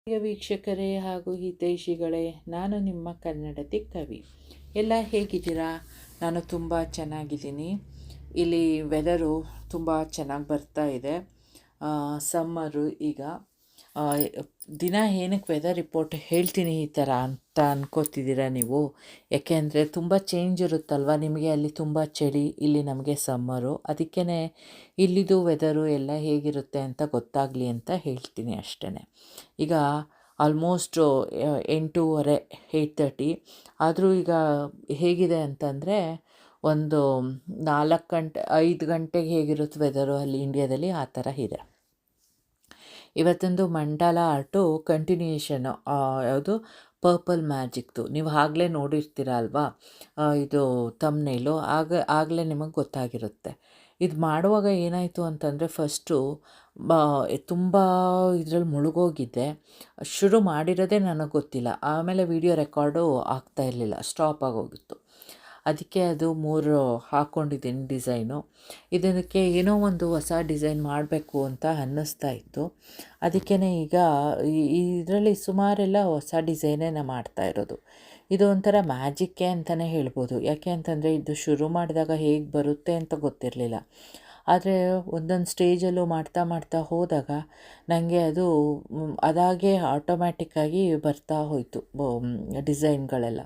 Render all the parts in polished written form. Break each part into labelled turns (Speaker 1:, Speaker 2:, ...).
Speaker 1: ಪ್ರಿಯ ವೀಕ್ಷಕರೇ ಹಾಗೂ ಹಿತೈಷಿಗಳೇ, ನಾನು ನಿಮ್ಮ ಕನ್ನಡತಿ ಕವಿ. ಎಲ್ಲ ಹೇಗಿದ್ದೀರಾ? ನಾನು ತುಂಬ ಚೆನ್ನಾಗಿದ್ದೀನಿ. ಇಲ್ಲಿ ವೆದರು ತುಂಬ ಚೆನ್ನಾಗಿ ಬರ್ತಾ ಇದೆ. ಸಮ್ಮರು ಈಗ. ದಿನ ಏನಕ್ಕೆ ವೆದರ್ ರಿಪೋರ್ಟ್ ಹೇಳ್ತೀನಿ ಈ ಥರ ಅಂತ ಅನ್ಕೋತಿದ್ದೀರಾ ನೀವು? ಯಾಕೆಂದರೆ ತುಂಬ ಚೇಂಜ್ ಇರುತ್ತಲ್ವ, ನಿಮಗೆ ಅಲ್ಲಿ ತುಂಬ ಚಳಿ, ಇಲ್ಲಿ ನಮಗೆ ಸಮ್ಮರು. ಅದಕ್ಕೇ ಇಲ್ಲಿದು ವೆದರು ಎಲ್ಲ ಹೇಗಿರುತ್ತೆ ಅಂತ ಗೊತ್ತಾಗಲಿ ಅಂತ ಹೇಳ್ತೀನಿ ಅಷ್ಟೇ. ಈಗ ಆಲ್ಮೋಸ್ಟು 8:30 8:30 ಆದರೂ ಈಗ ಹೇಗಿದೆ ಅಂತಂದರೆ ಒಂದು 4 ಗಂಟೆ 5 ಗಂಟೆಗೆ ಹೇಗಿರುತ್ತೆ ವೆದರು ಅಲ್ಲಿ ಇಂಡಿಯಾದಲ್ಲಿ, ಆ ಥರ ಇದೆ. ಇವತ್ತೊಂದು ಮಂಡಲ ಆರ್ಟು ಕಂಟಿನ್ಯೂಯೇಷನ್ನು, ಯಾವುದು ಪರ್ಪಲ್ ಮ್ಯಾಜಿಕ್ದು. ನೀವು ಆಗಲೇ ನೋಡಿರ್ತೀರ ಅಲ್ವಾ, ಇದು ತಮ್ನೇಲು. ಆಗಲೇ ನಿಮಗೆ ಗೊತ್ತಾಗಿರುತ್ತೆ. ಇದು ಮಾಡುವಾಗ ಏನಾಯಿತು ಅಂತಂದರೆ, ಫಸ್ಟು ತುಂಬ ಇದರಲ್ಲಿ ಮುಳುಗೋಗಿದ್ದೆ. ಶುರು ಮಾಡಿರೋದೇ ನನಗೆ ಗೊತ್ತಿಲ್ಲ. ಆಮೇಲೆ ವಿಡಿಯೋ ರೆಕಾರ್ಡು ಆಗ್ತಾಯಿರಲಿಲ್ಲ, ಸ್ಟಾಪ್ ಆಗೋಗಿತ್ತು. ಅದಕ್ಕೆ ಅದು 3 ಹಾಕ್ಕೊಂಡಿದ್ದೀನಿ ಡಿಸೈನು. ಇದಕ್ಕೆ ಏನೋ ಒಂದು ಹೊಸ ಡಿಸೈನ್ ಮಾಡಬೇಕು ಅಂತ ಅನ್ನಿಸ್ತಾ ಇತ್ತು. ಅದಕ್ಕೇ ಈಗ ಇದರಲ್ಲಿ ಸುಮಾರೆಲ್ಲ ಹೊಸ ಡಿಸೈನೇ ಮಾಡ್ತಾ ಇರೋದು. ಇದು ಒಂಥರ ಮ್ಯಾಜಿಕ್ಕೇ ಅಂತಲೇ ಹೇಳ್ಬೋದು. ಯಾಕೆ ಅಂತಂದರೆ, ಇದು ಶುರು ಮಾಡಿದಾಗ ಹೇಗೆ ಬರುತ್ತೆ ಅಂತ ಗೊತ್ತಿರಲಿಲ್ಲ. ಆದರೆ ಒಂದೊಂದು ಸ್ಟೇಜಲ್ಲೂ ಮಾಡ್ತಾ ಹೋದಾಗ ನನಗೆ ಅದು ಅದಾಗೆ ಆಟೋಮ್ಯಾಟಿಕ್ಕಾಗಿ ಬರ್ತಾ ಹೋಯಿತು ಡಿಸೈನ್ಗಳೆಲ್ಲ.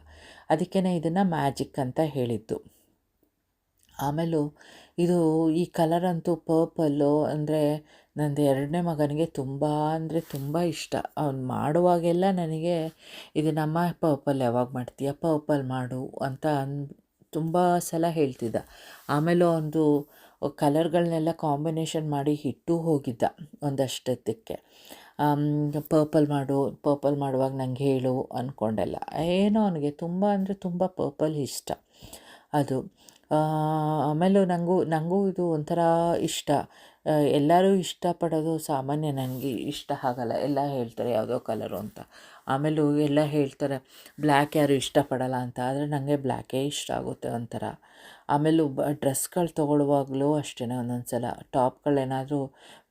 Speaker 1: ಅದಕ್ಕೇ ಇದನ್ನು ಮ್ಯಾಜಿಕ್ ಅಂತ ಹೇಳಿದ್ದು. ಆಮೇಲೂ ಇದು ಈ ಕಲರಂತೂ ಪರ್ಪಲ್ಲು ಅಂದರೆ ನಂದು 2ನೇ ಮಗನಿಗೆ ತುಂಬ ಅಂದರೆ ತುಂಬ ಇಷ್ಟ. ಅವ್ನು ಮಾಡುವಾಗೆಲ್ಲ ನನಗೆ ಇದನ್ನಮ್ಮ ಪರ್ಪಲ್ ಯಾವಾಗ ಮಾಡ್ತೀಯ, ಪರ್ಪಲ್ ಮಾಡು ಅಂತ ತುಂಬ ಸಲ ಹೇಳ್ತಿದ್ದ. ಆಮೇಲೂ ಒಂದು ಕಲರ್ಗಳನ್ನೆಲ್ಲ ಕಾಂಬಿನೇಷನ್ ಮಾಡಿ ಇಟ್ಟು ಹೋಗಿದ್ದ ಒಂದಷ್ಟೊತ್ತಕ್ಕೆ. ಪರ್ಪಲ್ ಮಾಡುವಾಗ ನಂಗೆ ಹೇಳು ಅಂದ್ಕೊಂಡೆಲ್ಲ. ಏನೋ ಅವನಿಗೆ ತುಂಬ ಅಂದರೆ ತುಂಬ ಪರ್ಪಲ್ ಇಷ್ಟ ಅದು. ಆಮೇಲೂ ನನಗೂ ಇದು ಒಂಥರ ಇಷ್ಟ. ಎಲ್ಲರೂ ಇಷ್ಟಪಡೋದು ಸಾಮಾನ್ಯ, ನನಗೆ ಇಷ್ಟ ಆಗಲ್ಲ. ಎಲ್ಲ ಹೇಳ್ತಾರೆ ಯಾವುದೋ ಕಲರು ಅಂತ. ಆಮೇಲೂ ಎಲ್ಲ ಹೇಳ್ತಾರೆ ಬ್ಲ್ಯಾಕ್ ಯಾರು ಇಷ್ಟಪಡಲ್ಲ ಅಂತ. ಆದರೆ ನನಗೆ ಬ್ಲ್ಯಾಕೇ ಇಷ್ಟ ಆಗುತ್ತೆ ಒಂಥರ. ಆಮೇಲೂ ಡ್ರೆಸ್ಗಳು ತೊಗೊಳ್ಳುವಾಗಲೂ ಅಷ್ಟೇ, ಒಂದೊಂದು ಸಲ ಟಾಪ್ಗಳೇನಾದರೂ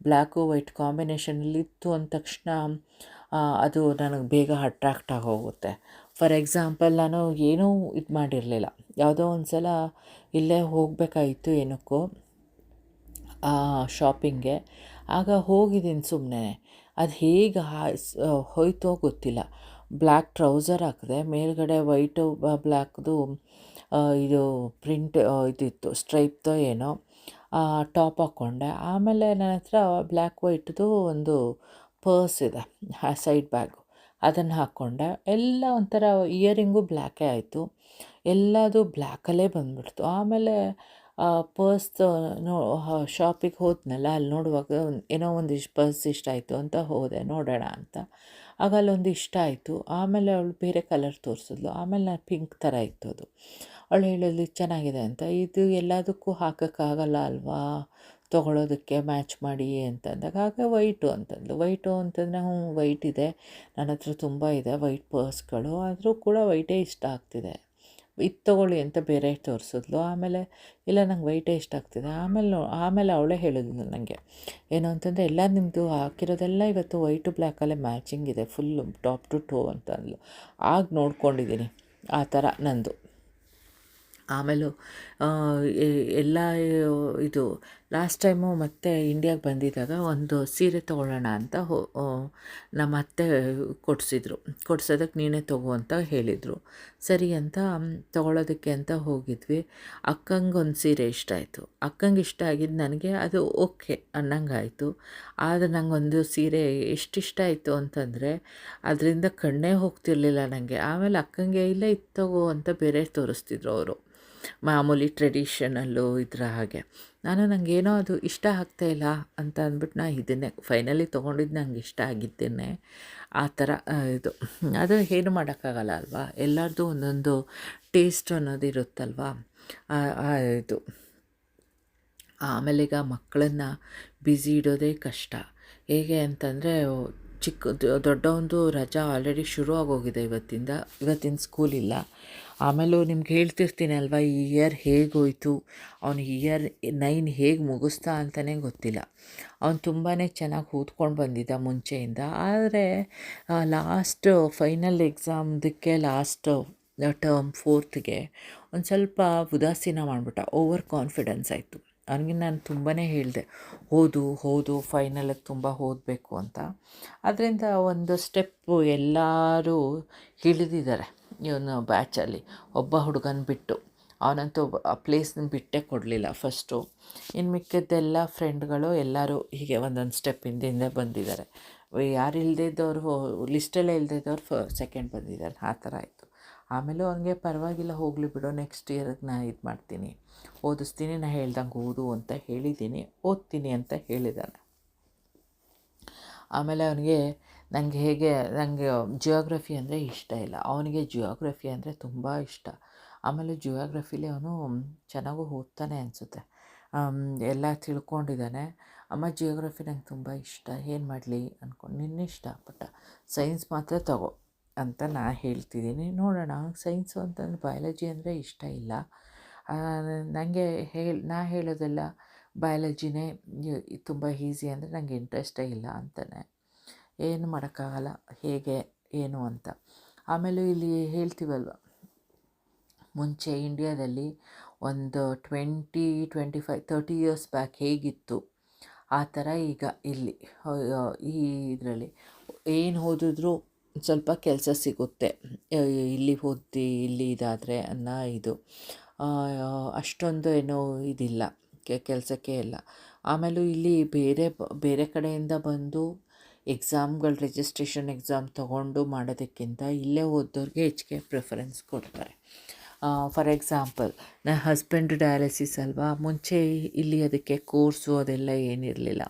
Speaker 1: ಬ್ಲ್ಯಾಕು ವೈಟ್ ಕಾಂಬಿನೇಷನಲ್ಲಿತ್ತು ಅಂದ ತಕ್ಷಣ ಅದು ನನಗೆ ಬೇಗ ಅಟ್ರಾಕ್ಟ್ ಆಗೋಗುತ್ತೆ. ಫಾರ್ ಎಕ್ಸಾಂಪಲ್, ನಾನು ಏನೂ ಇದು ಮಾಡಿರಲಿಲ್ಲ. ಯಾವುದೋ ಒಂದು ಸಲ ಇಲ್ಲೇ ಹೋಗಬೇಕಾಯಿತು ಏನಕ್ಕೋ ಶಾಪಿಂಗ್ಗೆ. ಆಗ ಹೋಗಿದ್ದೀನಿ ಸುಮ್ಮನೆ. ಅದು ಹೇಗೆ ಹೋಯ್ತೋ ಗೊತ್ತಿಲ್ಲ. ಬ್ಲ್ಯಾಕ್ ಟ್ರೌಸರ್ ಹಾಕಿದೆ, ಮೇಲ್ಗಡೆ ವೈಟು ಬ್ಲ್ಯಾಕ್ದು ಇದು ಪ್ರಿಂಟ್ ಇದಿತ್ತು, ಸ್ಟ್ರೈಪ್ತೋ ಏನೋ ಟಾಪ್ ಹಾಕ್ಕೊಂಡೆ. ಆಮೇಲೆ ನನ್ನ ಹತ್ರ ಬ್ಲ್ಯಾಕ್ ವೈಟ್ದು ಒಂದು ಪರ್ಸ್ ಇದೆ, ಸೈಡ್ ಬ್ಯಾಗು, ಅದನ್ನು ಹಾಕ್ಕೊಂಡೆ. ಎಲ್ಲ ಒಂಥರ ಇಯರಿಂಗು ಬ್ಲ್ಯಾಕೇ ಆಯಿತು, ಎಲ್ಲದು ಬ್ಲ್ಯಾಕಲ್ಲೇ ಬಂದುಬಿಡ್ತು. ಆಮೇಲೆ ಪರ್ಸ್ ಶಾಪಿಗೆ ಹೋದ್ನಲ್ಲ, ಅಲ್ಲಿ ನೋಡುವಾಗ ಏನೋ ಒಂದಿಷ್ಟು ಪರ್ಸ್ ಇಷ್ಟ ಆಯಿತು ಅಂತ ಹೋದೆ ನೋಡೋಣ ಅಂತ. ಆಗ ಅಲ್ಲೊಂದು ಇಷ್ಟ ಆಯಿತು. ಆಮೇಲೆ ಅವಳು ಬೇರೆ ಕಲರ್ ತೋರಿಸಿದ್ಲು. ಆಮೇಲೆ ನಾನು ಪಿಂಕ್ ಥರ ಇತ್ತು ಅದು. ಅವಳು ಹೇಳಿದ್ಲು ಚೆನ್ನಾಗಿದೆ ಅಂತ. ಇದು ಎಲ್ಲದಕ್ಕೂ ಹಾಕೋಕ್ಕಾಗಲ್ಲ ಅಲ್ವಾ, ತೊಗೊಳೋದಕ್ಕೆ ಮ್ಯಾಚ್ ಮಾಡಿ ಅಂತಂದಾಗ, ಆಗ ವೈಟು ಅಂತಂದ್ಲು. ವೈಟು ಅಂತಂದರೆ ವೈಟ್ ಇದೆ ನನ್ನ ಹತ್ರ, ತುಂಬ ಇದೆ ವೈಟ್ ಪರ್ಸ್ಗಳು. ಆದರೂ ಕೂಡ ವೈಟೇ ಇಷ್ಟ ಆಗ್ತಿದೆ. ಇದು ತೊಗೊಳ್ಳಿ ಅಂತ ಬೇರೆ ತೋರಿಸಿದ್ಲು. ಆಮೇಲೆ ಇಲ್ಲ, ನಂಗೆ ವೈಟೇ ಇಷ್ಟ ಆಗ್ತಿದೆ. ಆಮೇಲೆ ಅವಳೇ ಹೇಳಿದ್ಲು ನನಗೆ ಏನು ಅಂತಂದರೆ, ಎಲ್ಲ ನಿಮ್ಮದು ಹಾಕಿರೋದೆಲ್ಲ ಇವತ್ತು ವೈಟು ಬ್ಲ್ಯಾಕಲ್ಲೇ ಮ್ಯಾಚಿಂಗ್ ಇದೆ ಫುಲ್ಲು ಟಾಪ್ ಟು ಟೋ ಅಂತ ಅಂದ್ಲು. ಆಗ ನೋಡ್ಕೊಂಡಿದ್ದೀನಿ ಆ ಥರ ನಂದು. ಆಮೇಲೂ ಎಲ್ಲ ಇದು ಲಾಸ್ಟ್ ಟೈಮು ಮತ್ತೆ ಇಂಡಿಯಾಗೆ ಬಂದಿದ್ದಾಗ ಒಂದು ಸೀರೆ ತೊಗೊಳ್ಳೋಣ ಅಂತ ನಮ್ಮ ಅತ್ತೆ ಕೊಡ್ಸೋದಕ್ಕೆ ನೀನೇ ತೊಗೋ ಅಂತ ಹೇಳಿದರು. ಸರಿ ಅಂತ ತೊಗೊಳೋದಕ್ಕೆ ಅಂತ ಹೋಗಿದ್ವಿ. ಅಕ್ಕಂಗೆ ಒಂದು ಸೀರೆ ಇಷ್ಟ ಆಯಿತು. ಅಕ್ಕಂಗೆ ಇಷ್ಟ ಆಗಿದ್ದು ನನಗೆ ಅದು ಓಕೆ ಅನ್ನಂಗಾಯಿತು. ಆದರೆ ನನಗೊಂದು ಸೀರೆ ಎಷ್ಟಿಷ್ಟ ಆಯಿತು ಅಂತಂದರೆ, ಅದರಿಂದ ಕಣ್ಣೇ ಹೋಗ್ತಿರ್ಲಿಲ್ಲ ನನಗೆ. ಆಮೇಲೆ ಅಕ್ಕಂಗೆ ಇಲ್ಲ ಇದು ತಗೋ ಅಂತ ಬೇರೆ ತೋರಿಸ್ತಿದ್ರು ಅವರು, ಮಾಮೂಲಿ ಟ್ರೆಡಿಷನಲ್ಲು ಇದರ ಹಾಗೆ. ನನಗೇನೋ ಅದು ಇಷ್ಟ ಆಗ್ತಾಯಿಲ್ಲ ಅಂತ ಅಂದ್ಬಿಟ್ಟು ನಾ ಇದನ್ನೇ ಫೈನಲಿ ತೊಗೊಂಡಿದ್ದು, ನಂಗೆ ಇಷ್ಟ ಆಗಿದ್ದೇನೆ ಆ ಥರ. ಇದು ಅದು ಏನು ಮಾಡೋಕ್ಕಾಗಲ್ಲ ಅಲ್ವಾ, ಎಲ್ಲರದ್ದು ಒಂದೊಂದು ಟೇಸ್ಟ್ ಅನ್ನೋದು ಇರುತ್ತಲ್ವ. ಇದು ಆಮೇಲೆ ಈಗ ಮಕ್ಕಳನ್ನು ಬ್ಯುಸಿ ಇಡೋದೇ ಕಷ್ಟ. ಹೇಗೆ ಅಂತಂದರೆ, ದೊಡ್ಡವನದು ರಜಾ ಆಲ್ರೆಡಿ ಶುರು ಆಗೋಗಿದೆ ಇವತ್ತಿನ ಸ್ಕೂಲ್ ಇಲ್ಲ. ಆಮೇಲೂ ನಿಮ್ಗೆ ಹೇಳ್ತಿರ್ತೀನಿ ಅಲ್ವಾ, ಈ ಇಯರ್ ಹೇಗೋಯ್ತು, ಅವನು ಇಯರ್ 9 ಹೇಗೆ ಮುಗಿಸ್ತಾ ಅಂತಲೇ ಗೊತ್ತಿಲ್ಲ. ಅವನು ತುಂಬಾ ಚೆನ್ನಾಗಿ ಓದ್ಕೊಂಡು ಬಂದಿದ್ದ ಮುಂಚೆಯಿಂದ. ಆದರೆ ಲಾಸ್ಟ್ ಫೈನಲ್ ಎಕ್ಸಾಮ್ದಕ್ಕೆ ಲಾಸ್ಟ್ ಟರ್ಮ್ 4ಗೆ ಒಂದು ಸ್ವಲ್ಪ ಉದಾಸೀನ ಮಾಡಿಬಿಟ್ಟ. ಓವರ್ ಕಾನ್ಫಿಡೆನ್ಸ್ ಆಯಿತು ಅವನಿಗೆ. ನಾನು ತುಂಬಾ ಹೇಳಿದೆ, ಓದು ಫೈನಲಿಗೆ ತುಂಬ ಓದಬೇಕು ಅಂತ. ಅದರಿಂದ ಒಂದು ಸ್ಟೆಪ್ಪು ಎಲ್ಲರೂ ಇಳಿದಿದ್ದಾರೆ ಇವನು ಬ್ಯಾಚಲ್ಲಿ. ಒಬ್ಬ ಹುಡುಗನ ಬಿಟ್ಟು, ಅವನಂತೂ ಆ ಪ್ಲೇಸ್ನ ಬಿಟ್ಟೇ ಕೊಡಲಿಲ್ಲ ಫಸ್ಟು. ಇನ್ನು ಮಿಕ್ಕಿದ್ದೆಲ್ಲ ಫ್ರೆಂಡ್ಗಳು ಎಲ್ಲರೂ ಹೀಗೆ ಒಂದೊಂದು ಸ್ಟೆಪ್ ಹಿಂದೆ ಬಂದಿದ್ದಾರೆ. ಯಾರು ಇಲ್ಲದಿದ್ದವರು, ಲಿಸ್ಟಲ್ಲೇ ಇಲ್ಲದಿದ್ದವ್ರು ಸೆಕೆಂಡ್ ಬಂದಿದ್ದಾರೆ. ಆ ಥರ ಆಯಿತು. ಆಮೇಲೂ ಅವನಿಗೆ ಪರವಾಗಿಲ್ಲ, ಹೋಗಲಿ ಬಿಡು, ನೆಕ್ಸ್ಟ್ ಇಯರ್ಗೆ ನಾನು ಇದು ಮಾಡ್ತೀನಿ, ಓದಿಸ್ತೀನಿ, ನಾನು ಹೇಳ್ದಂಗೆ ಓದು ಅಂತ ಹೇಳಿದ್ದೀನಿ, ಓದ್ತೀನಿ ಅಂತ ಹೇಳಿದ್ದಾನೆ. ಆಮೇಲೆ ಅವನಿಗೆ ನನಗೆ ಜಿಯೋಗ್ರಫಿ ಅಂದರೆ ಇಷ್ಟ ಇಲ್ಲ, ಅವನಿಗೆ ಜಿಯೋಗ್ರಫಿ ಅಂದರೆ ತುಂಬ ಇಷ್ಟ. ಆಮೇಲೆ ಜಿಯೋಗ್ರಫಿಲಿ ಅವನು ಚೆನ್ನಾಗೂ ಓದ್ತಾನೆ ಅನಿಸುತ್ತೆ, ಎಲ್ಲ ತಿಳ್ಕೊಂಡಿದ್ದಾನೆ. ಅಮ್ಮ ಜಿಯೋಗ್ರಫಿ ನಂಗೆ ತುಂಬ ಇಷ್ಟ, ಏನು ಮಾಡಲಿ ಅಂದ್ಕೊಂಡು. ನಿನ್ನಿಷ್ಟ ಪಟ್ಟ, ಸೈನ್ಸ್ ಮಾತ್ರ ತಗೋ ಅಂತ ನಾನು ಹೇಳ್ತಿದ್ದೀನಿ. ನೋಡೋಣ, ಸೈನ್ಸು ಅಂತಂದ್ರೆ ಬಯಾಲಜಿ ಅಂದರೆ ಇಷ್ಟ ಇಲ್ಲ. ನನಗೆ ನಾ ಹೇಳೋದೆಲ್ಲ ಬಯಾಲಜಿನೇ ತುಂಬ ಈಸಿ ಅಂದರೆ ನನಗೆ ಇಂಟ್ರೆಸ್ಟೇ ಇಲ್ಲ ಅಂತಾನೆ. ಏನು ಮಾಡೋಕ್ಕಾಗಲ್ಲ, ಹೇಗೆ ಏನು ಅಂತ. ಆಮೇಲೆ ಇಲ್ಲಿ ಹೇಳ್ತೀವಲ್ವ, ಮುಂಚೆ ಇಂಡಿಯಾದಲ್ಲಿ ಒಂದು 20-25-30 ಇಯರ್ಸ್ ಬ್ಯಾಕ್ ಹೇಗಿತ್ತು ಆ ಥರ ಈಗ ಇಲ್ಲಿ ಈ ಇದರಲ್ಲಿ ಏನು ಓದಿದ್ರೂ ಸ್ವಲ್ಪ ಕೆಲಸ ಸಿಗುತ್ತೆ. ಇಲ್ಲಿ ಓದಿ ಇಲ್ಲಿ ಇದಾದರೆ ಅನ್ನೋ ಇದು ಅಷ್ಟೊಂದು ಏನೋ ಇದಿಲ್ಲ, ಕೆಲಸಕ್ಕೆ ಇಲ್ಲ. ಆಮೇಲೂ ಇಲ್ಲಿ ಬೇರೆ ಕಡೆಯಿಂದ ಬಂದು ಎಕ್ಸಾಮ್ಗಳು, ರಿಜಿಸ್ಟ್ರೇಷನ್ ಎಕ್ಸಾಮ್ ತೊಗೊಂಡು ಮಾಡೋದಕ್ಕಿಂತ ಇಲ್ಲೇ ಓದೋರಿಗೆ ಹೆಚ್ಚಿಗೆ ಪ್ರಿಫರೆನ್ಸ್ ಕೊಡ್ತಾರೆ. ಫಾರ್ ಎಕ್ಸಾಂಪಲ್, ನನ್ನ ಹಸ್ಬೆಂಡ್ ಡಯಾಲಿಸಿಸ್ ಅಲ್ವಾ, ಮುಂಚೆ ಇಲ್ಲಿ ಅದಕ್ಕೆ ಕೋರ್ಸು ಅದೆಲ್ಲ ಏನಿರಲಿಲ್ಲ.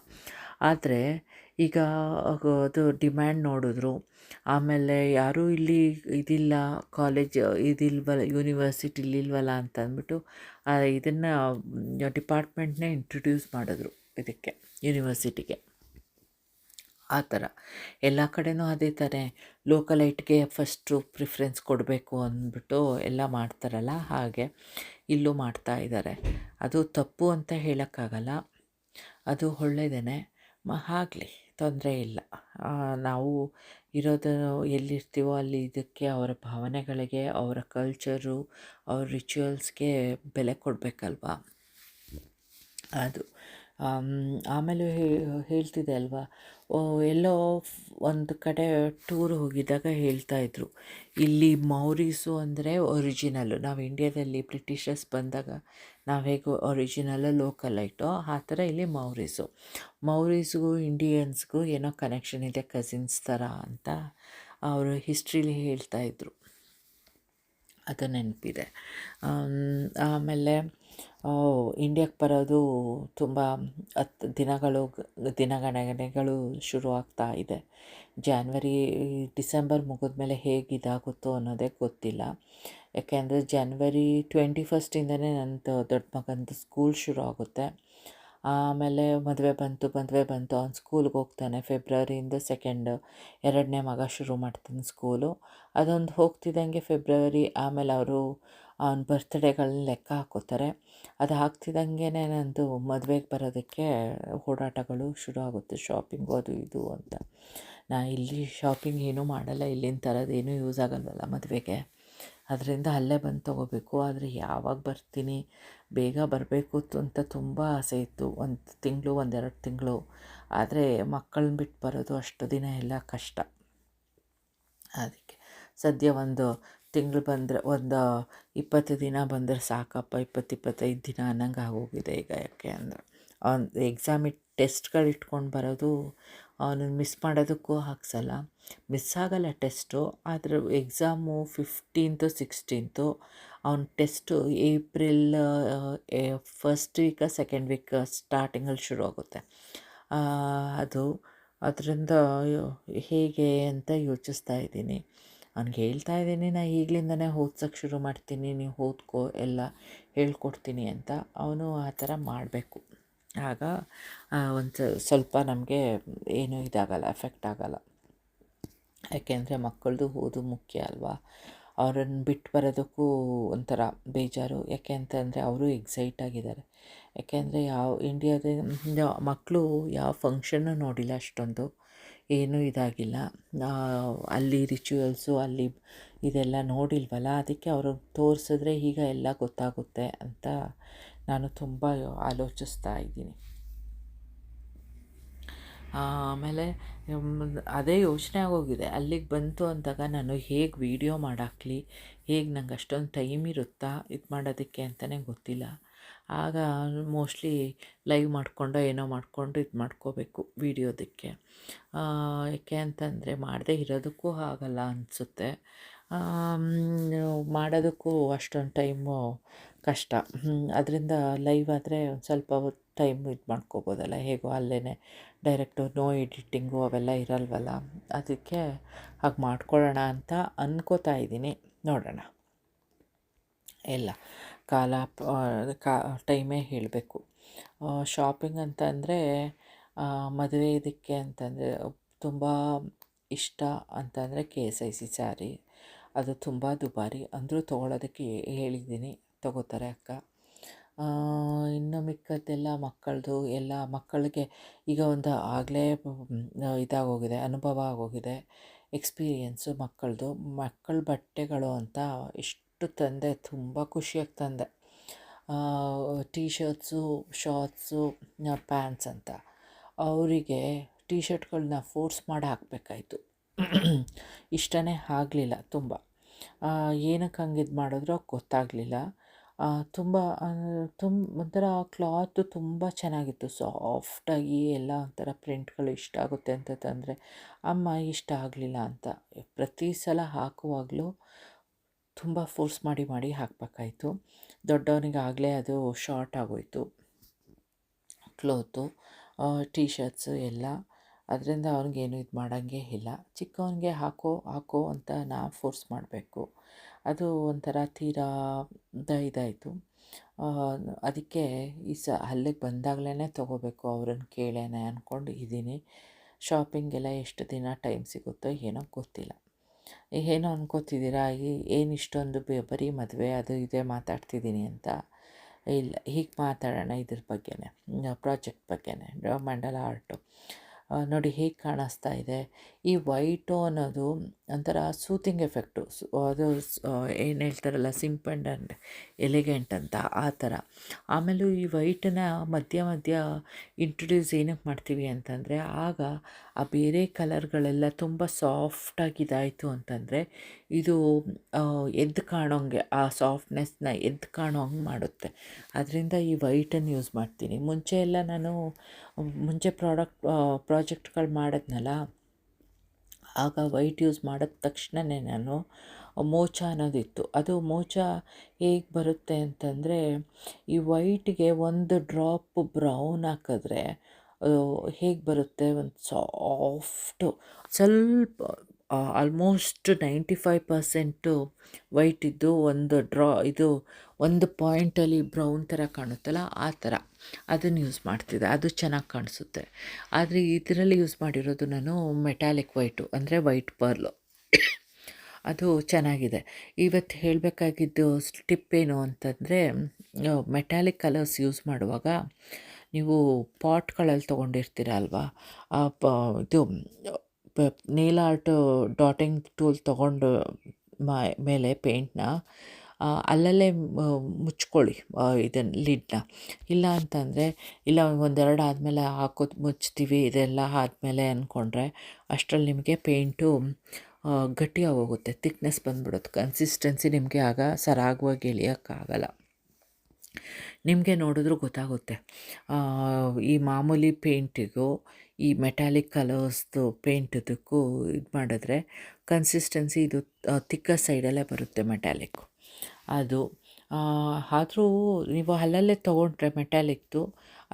Speaker 1: ಆದರೆ ಈಗ ಅದು ಡಿಮ್ಯಾಂಡ್ ನೋಡಿದ್ರು. ಆಮೇಲೆ ಯಾರೂ ಇಲ್ಲಿ ಇದಿಲ್ಲ, ಕಾಲೇಜ್ ಇದಿಲ್ವಲ್ಲ, ಯೂನಿವರ್ಸಿಟಿ ಇಲ್ಲಿಲ್ವಲ್ಲ ಅಂತ ಅಂದ್ಬಿಟ್ಟು ಇದನ್ನು ಡಿಪಾರ್ಟ್ಮೆಂಟ್ನೇ ಇಂಟ್ರೊಡ್ಯೂಸ್ ಮಾಡಿದ್ರು ಇದಕ್ಕೆ, ಯೂನಿವರ್ಸಿಟಿಗೆ. ಆ ಥರ ಎಲ್ಲ ಕಡೆನೂ ಅದೇ ಥರ ಲೋಕಲೈಟ್ಗೆ ಫಸ್ಟು ಪ್ರಿಫರೆನ್ಸ್ ಕೊಡಬೇಕು ಅಂದ್ಬಿಟ್ಟು ಎಲ್ಲ ಮಾಡ್ತಾರಲ್ಲ, ಹಾಗೆ ಇಲ್ಲೂ ಮಾಡ್ತಾ ಇದ್ದಾರೆ. ಅದು ತಪ್ಪು ಅಂತ ಹೇಳೋಕ್ಕಾಗಲ್ಲ, ಅದು ಒಳ್ಳೆಯದೇ. ಆಗಲಿ, ತೊಂದರೆ ಇಲ್ಲ. ನಾವು ಇರೋದು ಎಲ್ಲಿರ್ತೀವೋ ಅಲ್ಲಿ ಇದಕ್ಕೆ, ಅವರ ಭಾವನೆಗಳಿಗೆ, ಅವರ ಕಲ್ಚರು, ಅವ್ರ ರಿಚುವಲ್ಸ್ಗೆ ಬೆಲೆ ಕೊಡಬೇಕಲ್ವಾ, ಅದು. ಆಮೇಲೆ ಹೇಳ್ತಿದ್ದೆ ಅಲ್ವಾ, ಎಲ್ಲೋ ಒಂದು ಕಡೆ ಟೂರ್ ಹೋಗಿದ್ದಾಗ ಹೇಳ್ತಾಯಿದ್ರು, ಇಲ್ಲಿ ಮೌರೀಸು ಅಂದರೆ ಒರಿಜಿನಲ್ಲು. ನಾವು ಇಂಡಿಯಾದಲ್ಲಿ ಬ್ರಿಟಿಷರ್ಸ್ ಬಂದಾಗ ನಾವು ಹೇಗೆ ಒರಿಜಿನಲ್ಲು ಲೋಕಲೈಟೋ, ಆ ಥರ ಇಲ್ಲಿ ಮೌರೀಸ್ಗೂ ಇಂಡಿಯನ್ಸ್ಗೂ ಏನೋ ಕನೆಕ್ಷನ್ ಇದೆ, ಕಸಿನ್ಸ್ ಥರ ಅಂತ ಅವರು ಹಿಸ್ಟ್ರಿಲಿ ಹೇಳ್ತಾಯಿದ್ರು. ಅದು ನೆನಪಿದೆ. ಆಮೇಲೆ ಇಂಡಿಯಾಕ್ಕೆ ಬರೋದು ತುಂಬ 10 ದಿನಗಣನೆಗಳು ಶುರುವಾಗ್ತಾ ಇದೆ. ಡಿಸೆಂಬರ್ ಮುಗಿದ್ಮೇಲೆ ಹೇಗಿದಾಗುತ್ತೋ ಅನ್ನೋದೇ ಗೊತ್ತಿಲ್ಲ. ಯಾಕೆಂದರೆ ಜನವರಿ 21 ನಂದು ದೊಡ್ಡ ಮಗಂದು ಸ್ಕೂಲ್ ಶುರು ಆಗುತ್ತೆ. ಆಮೇಲೆ ಮದುವೆ ಬಂತು, ಅವ್ನು ಸ್ಕೂಲ್ಗೆ ಹೋಗ್ತಾನೆ. ಫೆಬ್ರವರಿಯಿಂದ 2ನೇ ಮಗ ಶುರು ಮಾಡ್ತಾನೆ ಸ್ಕೂಲು. ಅದೊಂದು ಹೋಗ್ತಿದ್ದಂಗೆ ಫೆಬ್ರವರಿ, ಆಮೇಲೆ ಅವರು ಅವನ ಬರ್ತ್ಡೇಗಳನ್ನ ಲೆಕ್ಕ ಹಾಕೋತಾರೆ. ಅದು ಆಗ್ತಿದ್ದಂಗೆ ನಂದು ಮದುವೆಗೆ ಬರೋದಕ್ಕೆ ಓಡಾಟಗಳು ಶುರು ಆಗುತ್ತೆ, ಶಾಪಿಂಗು ಅದು ಇದು ಅಂತ. ಇಲ್ಲಿ ಶಾಪಿಂಗ್ ಏನೂ ಮಾಡಲ್ಲ, ಇಲ್ಲಿನ ಥರದ್ದು ಏನೂ ಯೂಸ್ ಆಗಲ್ವಲ್ಲ ಮದುವೆಗೆ, ಅದರಿಂದ ಅಲ್ಲೇ ಬಂದು ತೊಗೋಬೇಕು. ಆದರೆ ಯಾವಾಗ ಬರ್ತೀನಿ, ಬೇಗ ಬರಬೇಕು ಅಂತ ತುಂಬ ಆಸೆ ಇತ್ತು, 1 ತಿಂಗಳು 1-2 ತಿಂಗಳು. ಆದರೆ ಮಕ್ಕಳನ್ನ ಬಿಟ್ಟು ಬರೋದು ಅಷ್ಟು ದಿನ ಎಲ್ಲ ಕಷ್ಟ. ಅದಕ್ಕೆ ಸದ್ಯ 1 ತಿಂಗಳು ಬಂದರೆ, 20 ದಿನ ಬಂದರೆ ಸಾಕಪ್ಪ, 20-25 ದಿನ ಅನ್ನಂಗೆ ಆಗೋಗಿದೆ ಈಗ. ಯಾಕೆ ಅಂದರೆ ಅವ್ನು ಟೆಸ್ಟ್ಗಳು ಇಟ್ಕೊಂಡು ಬರೋದು, ಅವನನ್ನು ಮಿಸ್ ಮಾಡೋದಕ್ಕೂ ಹಾಕ್ಸಲ್ಲ. ಮಿಸ್ ಆಗಲ್ಲ ಟೆಸ್ಟು, ಆದರೆ ಎಕ್ಸಾಮು 15th 16th, ಅವ್ನ test April first week 2nd week ಸ್ಟಾರ್ಟಿಂಗಲ್ಲಿ ಶುರು ಆಗುತ್ತೆ. ಅದರಿಂದ ಹೇಗೆ ಅಂತ ಯೋಚಿಸ್ತಾ ಇದ್ದೀನಿ. ಅವ್ನಿಗೆ ಹೇಳ್ತಾ ಇದ್ದೀನಿ, ನಾನು ಈಗಲಿಂದನೇ ಓದ್ಸೋಕ್ಕೆ ಶುರು ಮಾಡ್ತೀನಿ, ನೀವು ಓದ್ಕೋ, ಎಲ್ಲ ಹೇಳ್ಕೊಡ್ತೀನಿ ಅಂತ. ಅವನು ಆ ಥರ ಮಾಡಬೇಕು. ಆಗ ಸ್ವಲ್ಪ ನಮಗೆ ಏನೂ ಇದಾಗಲ್ಲ, ಎಫೆಕ್ಟ್ ಆಗಲ್ಲ. ಯಾಕೆಂದರೆ ಮಕ್ಕಳದು ಓದು ಮುಖ್ಯ ಅಲ್ವಾ. ಅವರನ್ನು ಬಿಟ್ಟು ಬರೋದಕ್ಕೂ ಒಂಥರ ಬೇಜಾರು. ಯಾಕೆ ಅಂತಂದರೆ ಅವರು ಎಕ್ಸೈಟ್ ಆಗಿದ್ದಾರೆ. ಯಾಕೆಂದರೆ ಇಂಡಿಯಾದ ಮಕ್ಕಳು ಯಾವ ಫಂಕ್ಷನ್ನು ನೋಡಿಲ್ಲ ಅಷ್ಟೊಂದು, ಏನೂ ಇದಾಗಿಲ್ಲ. ಅಲ್ಲಿ ರಿಚುವಲ್ಸು ಅಲ್ಲಿ ಇದೆಲ್ಲ ನೋಡಿಲ್ವಲ್ಲ, ಅದಕ್ಕೆ ಅವರು ತೋರಿಸಿದ್ರೆ ಈಗ ಎಲ್ಲ ಗೊತ್ತಾಗುತ್ತೆ ಅಂತ ನಾನು ತುಂಬ ಆಲೋಚಿಸ್ತಾ ಇದ್ದೀನಿ. ಆಮೇಲೆ ಅದೇ ಯೋಚನೆ ಆಗೋಗಿದೆ, ಅಲ್ಲಿಗೆ ಬಂತು ಅಂದಾಗ ನಾನು ಹೇಗೆ ವೀಡಿಯೋ ಮಾಡಾಕಲಿ, ಹೇಗೆ ನಂಗೆ ಅಷ್ಟೊಂದು ಟೈಮ್ ಇರುತ್ತಾ ಇದು ಮಾಡೋದಕ್ಕೆ ಅಂತಲೇ ಗೊತ್ತಿಲ್ಲ. ಆಗ ಮೋಸ್ಟ್ಲಿ ಲೈವ್ ಮಾಡಿಕೊಂಡು ಏನೋ ಮಾಡಿಕೊಂಡು ಇದು ಮಾಡ್ಕೋಬೇಕು ವೀಡಿಯೋದಕ್ಕೆ. ಯಾಕೆ ಅಂತಂದರೆ ಮಾಡದೇ ಇರೋದಕ್ಕೂ ಆಗಲ್ಲ ಅನಿಸುತ್ತೆ, ಮಾಡೋದಕ್ಕೂ ಅಷ್ಟೊಂದು ಟೈಮು ಕಷ್ಟ. ಅದರಿಂದ ಲೈವ್ ಆದರೆ ಒಂದು ಸ್ವಲ್ಪ ಹೊತ್ತು ಟೈಮ್ ಇದು ಮಾಡ್ಕೋಬೋದಲ್ಲ, ಹೇಗೋ ಅಲ್ಲೇ ಡೈರೆಕ್ಟು ನೋ ಎಡಿಟಿಂಗು ಅವೆಲ್ಲ ಇರಲ್ವಲ್ಲ, ಅದಕ್ಕೆ ಹಾಗೆ ಮಾಡ್ಕೊಳ್ಳೋಣ ಅಂತ ಅಂದ್ಕೋತಾ ಇದ್ದೀನಿ. ನೋಡೋಣ, ಎಲ್ಲ ಟೈಮೇ ಹೇಳಬೇಕು. ಶಾಪಿಂಗ್ ಅಂತಂದರೆ ಮದುವೆ ಇದಕ್ಕೆ ಅಂತಂದರೆ ತುಂಬ ಇಷ್ಟ ಅಂತಂದರೆ KSIC ಸ್ಯಾರಿ. ಅದು ತುಂಬ ದುಬಾರಿ ಅಂದರೂ ತೊಗೊಳೋದಕ್ಕೆ ಹೇಳಿದ್ದೀನಿ, ತೊಗೋತಾರೆ ಅಕ್ಕ. ಇನ್ನು ಮಿಕ್ಕದ್ದೆಲ್ಲ ಮಕ್ಕಳದು ಎಲ್ಲ ಮಕ್ಕಳಿಗೆ ಈಗ ಒಂದು ಆಗಲೇ ಇದಾಗೋಗಿದೆ, ಅನುಭವ ಆಗೋಗಿದೆ, ಎಕ್ಸ್ಪೀರಿಯೆನ್ಸು ಮಕ್ಕಳ ಬಟ್ಟೆಗಳು ಅಂತ ಎಷ್ಟು ತಂದೆ, ತುಂಬ ಖುಷಿಯಾಗಿ ತಂದೆ. ಟೀ ಶರ್ಟ್ಸು, ಶಾರ್ಟ್ಸು, ಪ್ಯಾಂಟ್ಸ್ ಅಂತ. ಅವರಿಗೆ ಟೀ ಶರ್ಟ್ಗಳನ್ನ ಫೋರ್ಸ್ ಮಾಡಿ ಹಾಕಬೇಕಾಯ್ತು. ಇಷ್ಟನೇ ಆಗಲಿಲ್ಲ ತುಂಬ. ಏನಕ್ಕೆ ಹಂಗೆ ಇದು ಮಾಡಿದ್ರೋ ಗೊತ್ತಾಗಲಿಲ್ಲ. ತುಂಬ ಒಂಥರ ಕ್ಲಾತು ತುಂಬ ಚೆನ್ನಾಗಿತ್ತು, ಸಾಫ್ಟಾಗಿ ಎಲ್ಲ ಒಂಥರ ಪ್ರಿಂಟ್ಗಳು ಇಷ್ಟ ಆಗುತ್ತೆ ಅಂತ ತಂದರೆ ಅಮ್ಮ ಇಷ್ಟ ಆಗಲಿಲ್ಲ ಅಂತ ಪ್ರತಿ ಸಲ ಹಾಕುವಾಗಲೂ ತುಂಬ ಫೋರ್ಸ್ ಮಾಡಿ ಹಾಕಬೇಕಾಯ್ತು. ದೊಡ್ಡವನಿಗೆ ಆಗಲೇ ಅದು ಶಾರ್ಟ್ ಆಗೋಯಿತು ಕ್ಲೋತು, ಟೀ ಶರ್ಟ್ಸು ಎಲ್ಲ. ಅದರಿಂದ ಅವ್ನಿಗೇನು ಇದು ಮಾಡೋಂಗೇ ಇಲ್ಲ. ಚಿಕ್ಕವನಿಗೆ ಹಾಕೋ ಅಂತ ನಾವು ಫೋರ್ಸ್ ಮಾಡಬೇಕು. ಅದು ಒಂಥರ ತೀರಾ ಇದಾಯಿತು. ಅದಕ್ಕೆ ಅಲ್ಲಿಗೆ ಬಂದಾಗಲೇ ತೊಗೋಬೇಕು, ಅವ್ರನ್ನ ಕೇಳೇನೆ ಅಂದ್ಕೊಂಡು ಇದ್ದೀನಿ. ಶಾಪಿಂಗೆಲ್ಲ ಎಷ್ಟು ದಿನ ಟೈಮ್ ಸಿಗುತ್ತೋ ಏನೋ ಗೊತ್ತಿಲ್ಲ. ಏನೋ ಅನ್ಕೋತಿದ್ದೀರಾ, ಏನು ಇಷ್ಟೊಂದು ಬರೀ ಮದುವೆ ಅದು ಇದೇ ಮಾತಾಡ್ತಿದ್ದೀನಿ ಅಂತ. ಇಲ್ಲ, ಹೀಗೆ ಮಾತಾಡೋಣ ಇದ್ರ ಬಗ್ಗೆನೇ, ಪ್ರಾಜೆಕ್ಟ್ ಬಗ್ಗೆನೇ. ಮಂಡಲ ಆರ್ಟು ನೋಡಿ ಹೇಗೆ ಕಾಣಿಸ್ತಾ ಇದೆ. ಈ ವೈಟು ಅನ್ನೋದು ಒಂಥರ ಸೂತಿಂಗ್ ಎಫೆಕ್ಟು, ಅದು ಏನು ಹೇಳ್ತಾರಲ್ಲ ಸಿಂಪಲ್ ಆ್ಯಂಡ್ ಎಲಿಗೆಂಟ್ ಅಂತ, ಆ ಥರ. ಆಮೇಲೂ ಈ ವೈಟನ್ನ ಮಧ್ಯ ಇಂಟ್ರೊಡ್ಯೂಸ್ ಏನಕ್ಕೆ ಮಾಡ್ತೀವಿ ಅಂತಂದರೆ, ಆಗ ಆ ಬೇರೆ ಕಲರ್ಗಳೆಲ್ಲ ತುಂಬ ಸಾಫ್ಟಾಗಿ ಇದಾಯಿತು ಅಂತಂದರೆ ಇದು ಎದ್ದು ಕಾಣೋಂಗೆ, ಆ ಸಾಫ್ಟ್ನೆಸ್ನ ಎದ್ದು ಕಾಣೋಂಗೆ ಮಾಡುತ್ತೆ. ಅದರಿಂದ ಈ ವೈಟನ್ನು ಯೂಸ್ ಮಾಡ್ತೀನಿ. ಮುಂಚೆ ಎಲ್ಲ ನಾನು ಪ್ರಾಜೆಕ್ಟ್ಗಳು ಮಾಡಿದ್ನಲ್ಲ, ಆಗ ವೈಟ್ ಯೂಸ್ ಮಾಡಿದ ತಕ್ಷಣವೇ ನಾನು ಮೋಚ ಅನ್ನೋದಿತ್ತು. ಅದು ಮೋಚ ಹೇಗೆ ಬರುತ್ತೆ ಅಂತಂದರೆ, ಈ ವೈಟ್ಗೆ ಒಂದು ಡ್ರಾಪ್ ಬ್ರೌನ್ ಹಾಕಿದ್ರೆ ಹೇಗೆ ಬರುತ್ತೆ, ಒಂದು ಸಾಫ್ಟು ಸ್ವಲ್ಪ ಆಲ್ಮೋಸ್ಟ್ 95% ವೈಟ್ ಇದ್ದು ಒಂದು ಪಾಯಿಂಟಲ್ಲಿ ಬ್ರೌನ್ ಥರ ಕಾಣುತ್ತಲ್ಲ, ಆ ಥರ ಅದನ್ನು ಯೂಸ್ ಮಾಡ್ತಿದ್ದೆ. ಅದು ಚೆನ್ನಾಗಿ ಕಾಣಿಸುತ್ತೆ. ಆದರೆ ಇದರಲ್ಲಿ ಯೂಸ್ ಮಾಡಿರೋದು ನಾನು ಮೆಟಾಲಿಕ್ ವೈಟು, ಅಂದರೆ ವೈಟ್ ಪರ್ಲು. ಅದು ಚೆನ್ನಾಗಿದೆ. ಇವತ್ತು ಹೇಳಬೇಕಾಗಿದ್ದು ಟಿಪ್ ಏನು ಅಂತಂದರೆ, ಮೆಟಾಲಿಕ್ ಕಲರ್ಸ್ ಯೂಸ್ ಮಾಡುವಾಗ ನೀವು ಪಾಟ್ಗಳಲ್ಲಿ ತೊಗೊಂಡಿರ್ತೀರ ಅಲ್ವಾ, ಇದು ನೇಲ್ ಆರ್ಟ್ ಡಾಟಿಂಗ್ ಟೂಲ್ ತೊಗೊಂಡು ಮೇಲೆ ಪೇಂಟ್ನ ಅಲ್ಲಲ್ಲೇ ಮುಚ್ಕೊಳ್ಳಿ ಇದನ್ನು ಲಿಡ್ನ. ಇಲ್ಲ ಅಂತಂದರೆ, ಇಲ್ಲ ಒಂದೆರಡು ಆದಮೇಲೆ ಮುಚ್ತೀವಿ ಇದೆಲ್ಲ ಆದಮೇಲೆ ಅಂದ್ಕೊಂಡ್ರೆ ಅಷ್ಟರಲ್ಲಿ ನಿಮಗೆ ಪೇಂಟು ಗಟ್ಟಿಯಾಗೋಗುತ್ತೆ, ಥಿಕ್ನೆಸ್ ಬಂದ್ಬಿಡುತ್ತೆ. ಕನ್ಸಿಸ್ಟೆನ್ಸಿ ನಿಮಗೆ ಆಗ ಸರಾಗವಾಗಿ ಎಳೆಯೋಕ್ಕಾಗಲ್ಲ. ನಿಮಗೆ ನೋಡಿದ್ರೂ ಗೊತ್ತಾಗುತ್ತೆ. ಈ ಮಾಮೂಲಿ ಪೇಂಟಿಗೂ ಈ ಮೆಟಾಲಿಕ್ ಕಲರ್ಸ್ದು ಪೇಂಟಿದ್ದಕ್ಕೂ ಇದು ಮಾಡಿದ್ರೆ ಕನ್ಸಿಸ್ಟೆನ್ಸಿ ಇದು ತಿಕ್ಕ ಸೈಡಲ್ಲೇ ಬರುತ್ತೆ ಮೆಟಾಲಿಕ್ಕು. ಅದು ಆದರೂ ನೀವು ಅಲ್ಲಲ್ಲೇ ತೊಗೊಂಡ್ರೆ ಮೆಟಾಲಿಕ್ದು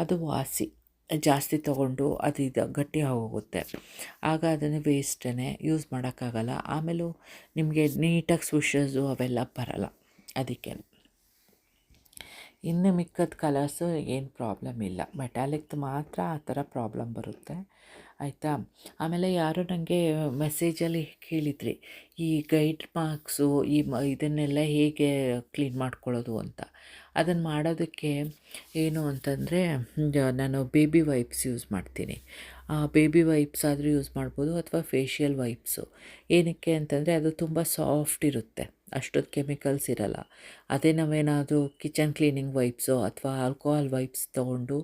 Speaker 1: ಅದು ವಾಸಿ, ಜಾಸ್ತಿ ತೊಗೊಂಡು ಅದು ಗಟ್ಟಿ ಆಗೋಗುತ್ತೆ. ಆಗ ಅದನ್ನು ವೇಸ್ಟೇ, ಯೂಸ್ ಮಾಡೋಕ್ಕಾಗಲ್ಲ. ಆಮೇಲೂ ನಿಮಗೆ ನೀಟಾಗಿ ಸ್ವಿಷಸ್ಸು ಅವೆಲ್ಲ ಬರಲ್ಲ. ಅದಕ್ಕೆ ಇನ್ನು ಮಿಕ್ಕದ ಕಲರ್ಸು ಏನು ಪ್ರಾಬ್ಲಮ್ ಇಲ್ಲ, ಮೆಟಾಲಿಕ್ದು ಮಾತ್ರ ಆ ಥರ ಪ್ರಾಬ್ಲಮ್ ಬರುತ್ತೆ. ಆಯಿತಾ. ಆಮೇಲೆ ಯಾರೋ ನನಗೆ ಮೆಸೇಜಲ್ಲಿ ಕೇಳಿದ್ರಿ, ಈ ಗೈಡ್ ಮಾರ್ಕ್ಸು ಇದನ್ನೆಲ್ಲ ಹೇಗೆ ಕ್ಲೀನ್ ಮಾಡ್ಕೊಳ್ಳೋದು ಅಂತ. ಅದನ್ನು ಮಾಡೋದಕ್ಕೆ ಏನು ಅಂತಂದರೆ, ನಾನು ಬೇಬಿ ವೈಪ್ಸ್ ಯೂಸ್ ಮಾಡ್ತೀನಿ. ಬೇಬಿ ವೈಪ್ಸ್ ಆದರೂ ಯೂಸ್ ಮಾಡ್ಬೋದು, ಅಥವಾ ಫೇಶಿಯಲ್ ವೈಪ್ಸು. ಏನಕ್ಕೆ ಅಂತಂದರೆ ಅದು ತುಂಬ ಸಾಫ್ಟ್ ಇರುತ್ತೆ, ಅಷ್ಟೊಂದು ಕೆಮಿಕಲ್ಸ್ ಇರಲ್ಲ. ಅದೇ ನಾವೇನಾದರೂ ಕಿಚನ್ ಕ್ಲೀನಿಂಗ್ ವೈಪ್ಸು ಅಥವಾ ಆಲ್ಕೋಹಾಲ್ ವೈಪ್ಸ್ ತೊಗೊಂಡು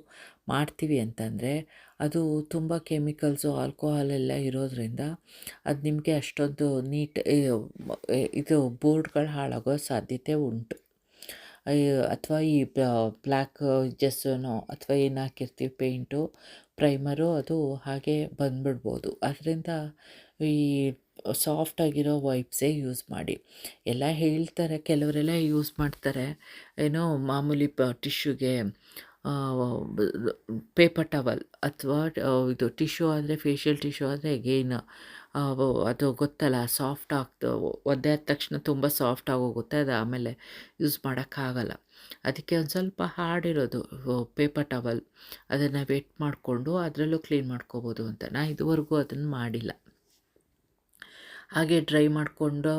Speaker 1: ಮಾಡ್ತೀವಿ ಅಂತಂದರೆ ಅದು ತುಂಬ ಕೆಮಿಕಲ್ಸು, ಆಲ್ಕೋಹಾಲ್ ಎಲ್ಲ ಇರೋದರಿಂದ ಅದು ನಿಮಗೆ ಅಷ್ಟೊಂದು ಇದು ಬೋರ್ಡ್ಗಳು ಹಾಳಾಗೋ ಸಾಧ್ಯತೆ ಉಂಟು. ಅಥವಾ ಈ ಬ್ಲ್ಯಾಕ್ ಜೆಸ್ಸನೋ ಅಥವಾ ಏನು ಹಾಕಿರ್ತೀವಿ ಪೇಂಟು, ಪ್ರೈಮರು, ಅದು ಹಾಗೆ ಬಂದುಬಿಡ್ಬೋದು. ಅದರಿಂದ ಈ ಸಾಫ್ಟಾಗಿರೋ ವೈಪ್ಸೇ ಯೂಸ್ ಮಾಡಿ. ಎಲ್ಲ ಹೇಳ್ತಾರೆ, ಕೆಲವರೆಲ್ಲ ಯೂಸ್ ಮಾಡ್ತಾರೆ ಏನೋ ಮಾಮೂಲಿ ಟಿಶ್ಯೂಗೆ ಪೇಪರ್ ಟವಲ್, ಅಥವಾ ಇದು ಟಿಶ್ಯೂ ಆದರೆ, ಫೇಶಿಯಲ್ ಟಿಶ್ಯೂ ಆದರೆ ಎಗೈನ್ ಅದು ಗೊತ್ತಲ್ಲ, ಸಾಫ್ಟ್ ಒದ್ದೆ ಆದ ತಕ್ಷಣ ತುಂಬ ಸಾಫ್ಟ್ ಆಗೋಗುತ್ತೆ, ಅದು ಆಮೇಲೆ ಯೂಸ್ ಮಾಡೋಕ್ಕಾಗಲ್ಲ. ಅದಕ್ಕೆ ಒಂದು ಸ್ವಲ್ಪ ಹಾರ್ಡಿರೋದು ಪೇಪರ್ ಟವಲ್, ಅದನ್ನು ವೆಟ್ ಮಾಡಿಕೊಂಡು ಅದರಲ್ಲೂ ಕ್ಲೀನ್ ಮಾಡ್ಕೋಬೋದು ಅಂತ. ನಾನು ಇದುವರೆಗೂ ಅದನ್ನು ಮಾಡಿಲ್ಲ. ಹಾಗೆ ಡ್ರೈ ಮಾಡಿಕೊಂಡು,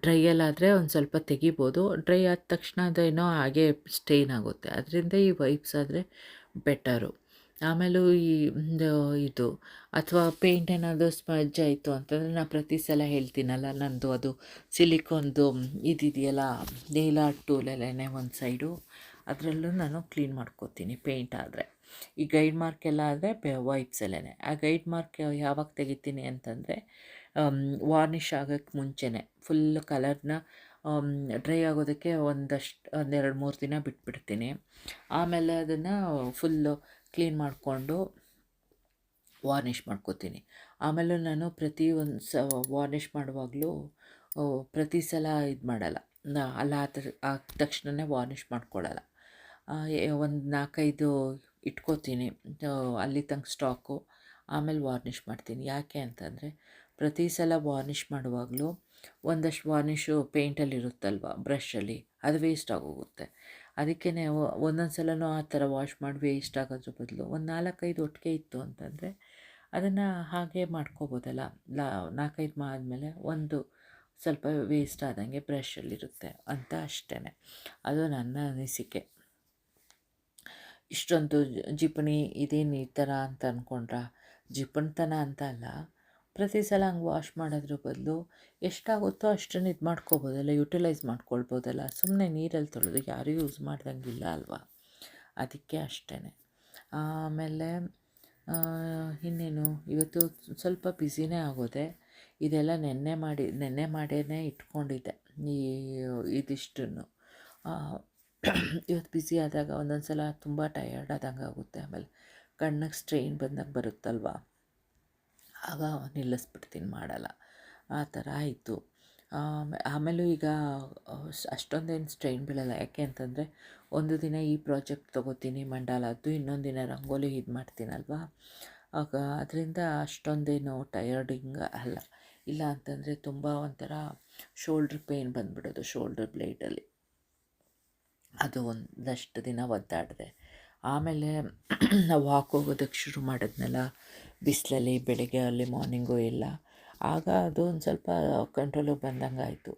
Speaker 1: ಡ್ರೈಯಲ್ಲಾದರೆ ಒಂದು ಸ್ವಲ್ಪ ತೆಗಿಬೋದು, ಡ್ರೈ ಆದ ತಕ್ಷಣ ಅದೇನೋ ಹಾಗೆ ಸ್ಟೇನ್ ಆಗುತ್ತೆ. ಅದರಿಂದ ಈ ವೈಪ್ಸ್ ಆದರೆ ಬೆಟರು. ಆಮೇಲೂ ಇದು ಅಥವಾ ಪೇಂಟ್ ಏನಾದರೂ ಸ್ಮಜ್ ಆಯಿತು ಅಂತಂದರೆ, ನಾನು ಪ್ರತಿ ಸಲ ಹೇಳ್ತೀನಲ್ಲ, ನಂದು ಅದು ಸಿಲಿಕಾನ್ದು ಇದಿದೆಯಲ್ಲ, ನೇಲ್ ಆರ್ಟ್ ಟೂಲಲ್ಲೇ ಒಂದು ಸೈಡು, ಅದರಲ್ಲೂ ನಾನು ಕ್ಲೀನ್ ಮಾಡ್ಕೋತೀನಿ ಪೇಂಟ್ ಆದರೆ. ಈ ಗೈಡ್ ಮಾರ್ಕ್ ಎಲ್ಲ ಆದರೆ ವೈಪ್ಸಲ್ಲೇ. ಆ ಗೈಡ್ ಮಾರ್ಕ್ ಯಾವಾಗ ತೆಗಿತೀನಿ ಅಂತಂದರೆ, ವಾರ್ನಿಷ್ ಆಗೋಕ್ಕೆ ಮುಂಚೆನೇ ಫುಲ್ ಕಲರ್ನ ಡ್ರೈ ಆಗೋದಕ್ಕೆ ಒಂದೆರಡು ಮೂರು ದಿನ ಬಿಟ್ಬಿಡ್ತೀನಿ. ಆಮೇಲೆ ಅದನ್ನು ಫುಲ್ಲು ಕ್ಲೀನ್ ಮಾಡಿಕೊಂಡು ವಾರ್ನಿಷ್ ಮಾಡ್ಕೋತೀನಿ. ಆಮೇಲೆ ನಾನು ಪ್ರತಿ ಒಂದು ವಾರ್ನಿಷ್ ಮಾಡುವಾಗಲೂ ಪ್ರತಿ ಸಲ ಇದು ಮಾಡಲ್ಲ, ಅಲ್ಲ ಆದ ತಕ್ಷಣವೇ ವಾರ್ನಿಷ್ ಮಾಡ್ಕೊಳ್ಳಲ್ಲ. ಒಂದು 4-5 ಇಟ್ಕೋತೀನಿ ಅಲ್ಲಿ ತನಕ ಸ್ಟಾಕು, ಆಮೇಲೆ ವಾರ್ನಿಷ್ ಮಾಡ್ತೀನಿ. ಯಾಕೆ ಅಂತಂದರೆ, ಪ್ರತಿ ಸಲ ವಾರ್ನಿಷ್ ಮಾಡುವಾಗಲೂ ಒಂದಷ್ಟು ವಾರ್ನಿಷು ಪೇಂಟಲ್ಲಿರುತ್ತಲ್ವ, ಬ್ರಷಲ್ಲಿ, ಅದು ವೇಸ್ಟ್ ಆಗೋಗುತ್ತೆ. ಅದಕ್ಕೇ ಒಂದೊಂದು ಸಲವೂ ಆ ಥರ ವಾಶ್ ಮಾಡಿ ವೇಸ್ಟ್ ಆಗೋದ್ರ ಬದಲು ಒಂದು 4-5 ಒಟ್ಟಿಗೆ ಇತ್ತು ಅಂತಂದರೆ ಅದನ್ನು ಹಾಗೆ ಮಾಡ್ಕೋಬೋದಲ್ಲ. 4-5 ಆದಮೇಲೆ ಒಂದು ಸ್ವಲ್ಪ ವೇಸ್ಟ್ ಆದಂಗೆ ಬ್ರಷಲ್ಲಿರುತ್ತೆ ಅಂತ ಅಷ್ಟೇ. ಅದು ನನ್ನ ಅನಿಸಿಕೆ. ಇಷ್ಟೊಂದು ಜಿಪಣಿ ಇದೇನು ಈ ಥರ ಅಂತ ಅಂದ್ಕೊಂಡ್ರ, ಜಿಪಣ್ತನ ಅಂತ ಅಲ್ಲ, ಪ್ರತಿ ಸಲ ಹಂಗೆ ವಾಶ್ ಮಾಡೋದ್ರ ಬದಲು ಎಷ್ಟಾಗುತ್ತೋ ಅಷ್ಟನ್ನು ಇದು ಮಾಡ್ಕೋಬೋದಲ್ಲ, ಯುಟಿಲೈಸ್ ಮಾಡ್ಕೊಳ್ಬೋದಲ್ಲ. ಸುಮ್ಮನೆ ನೀರಲ್ಲಿ ತೊಳೆದು ಯಾರೂ ಯೂಸ್ ಮಾಡ್ದಂಗಿಲ್ಲ ಅಲ್ವಾ, ಅದಕ್ಕೆ ಅಷ್ಟೇ. ಆಮೇಲೆ ಇನ್ನೇನು, ಇವತ್ತು ಸ್ವಲ್ಪ ಬ್ಯುಸಿನೇ ಆಗೋದೆ. ಇದೆಲ್ಲ ನೆನ್ನೆ ಮಾಡೇ ಇಟ್ಕೊಂಡಿದ್ದೆ ಇದಿಷ್ಟನ್ನು. ಇವತ್ತು ಬ್ಯುಸಿ ಆದಾಗ ಒಂದೊಂದು ಸಲ ತುಂಬ ಟಯರ್ಡ್ ಆದಂಗೆ ಆಗುತ್ತೆ. ಆಮೇಲೆ ಕಣ್ಣಿಗೆ ಸ್ಟ್ರೈನ್ ಬಂದಾಗ ಬರುತ್ತಲ್ವ, ಆಗ ನಿಲ್ಲಿಸ್ಬಿಡ್ತೀನಿ, ಮಾಡಲ್ಲ. ಆ ಥರ ಆಯಿತು. ಆಮೇಲೂ ಈಗ ಅಷ್ಟೊಂದೇನು ಸ್ಟ್ರೈನ್ ಬೀಳಲ್ಲ. ಯಾಕೆ ಅಂತಂದರೆ, ಒಂದು ದಿನ ಈ ಪ್ರಾಜೆಕ್ಟ್ ತೊಗೋತೀನಿ ಮಂಡಾಲದ್ದು, ಇನ್ನೊಂದು ದಿನ ರಂಗೋಲಿ ಇದು ಮಾಡ್ತೀನಲ್ವ, ಆಗ ಅದರಿಂದ ಅಷ್ಟೊಂದೇನು ಟಯರ್ಡಿಂಗ್ ಅಲ್ಲ. ಇಲ್ಲ ಅಂತಂದರೆ ತುಂಬ ಒಂಥರ ಶೋಲ್ಡ್ರ್ ಪೇಯ್ನ್ ಬಂದುಬಿಡೋದು, ಶೋಲ್ಡ್ರ್ ಬ್ಲೇಡಲ್ಲಿ. ಅದು ಒಂದಷ್ಟು ದಿನ ಒದ್ದಾಡಿದೆ. ಆಮೇಲೆ ನಾವು ವಾಕ್ ಹೋಗೋದಕ್ಕೆ ಶುರು ಮಾಡಿದ್ನಲ್ಲ ಬಿಸಿಲಲ್ಲಿ, ಬೆಳಗ್ಗೆ ಅಲ್ಲಿ ಮಾರ್ನಿಂಗು ಎಲ್ಲ, ಆಗ ಅದು ಒಂದು ಸ್ವಲ್ಪ ಕಂಟ್ರೋಲಿಗೆ ಬಂದಂಗೆ ಆಯಿತು.